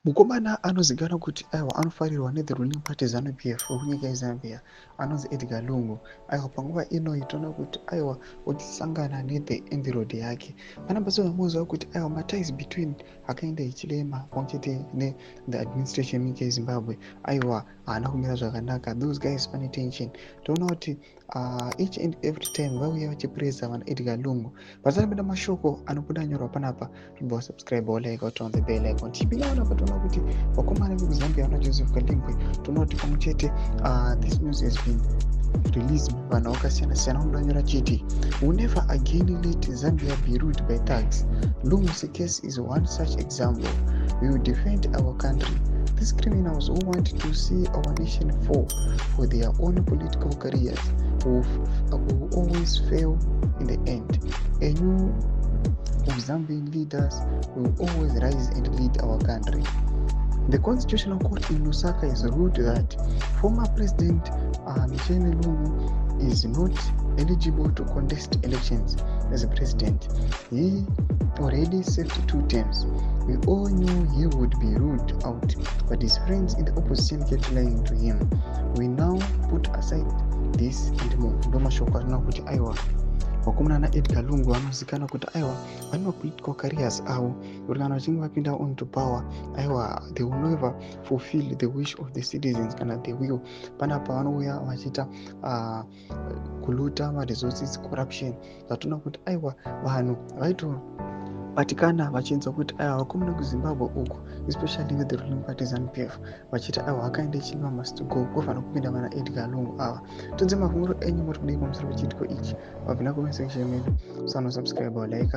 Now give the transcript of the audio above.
Mukomana anozikanwa kuti aiwa anofarirwa nethe ruling party ZANU-PF wekunyika yeZambia anonzi Edgar Lungu. Aiwa panguva inoyi toona kuti aiwa uchisangana nethe entourage yake. Panapa tinoziva kuti aiwa maties between Hakainde Hichilema pamwechete nethe administration yenyika yeZimbabwe aiwa haana kumira zvakanaka. Those guys vane tension. Toona kuti each and every time vauya vachipresa vana Edgar Lungu. Pasapinda mashoko anobuda anyorwa panapa, zvibva subscribe like out on the bell icon. Tichipinda panapa toona kuti vakomana vekuzambia vana Joseph Kalimbwe toona kuti pamwechete this news has been released vanhu vakasiyana-siyana vanonyora chiti will never again let Zambia be ruled by thugs. Lungu's case is one such example. We will defend our country. These criminals who want to see our nation fall for their own political careers will always fail in the end. A new Zambian leaders will always rise and lead our country. The Constitutional Court in Lusaka has ruled that former President Michele Lungu is not eligible to contest elections as a president. He already served 2 terms. We all knew he would be ruled out, but his friends in the opposition kept lying to him. We now put aside this and move. Ndo mashoko anoona kuti aiwa vakomana naEdgar Lungu vanozikanwa kuti aiwa vane mapolitical careers avo kuti kana vachinge vapinda onto power aiwa they will never fulfill the wish of the citizens kana the will. Panapa vanouya vachiita kuluta maresources, corruption, zvatoona kuti aiwa vanhu vaitobatikana vachinzwa kuti aiwa vakomana kuZimbabwe uku especially with the ruling party ZANU-PF vachiti aiwa Hakainde Hichilema must go, kufanira kupinda vana Edgar Lungu ava. Tonze mafunguro enyu muri kudai pamusoro pechiitiko ichi. Wabvina comment section medu, subscribe, like,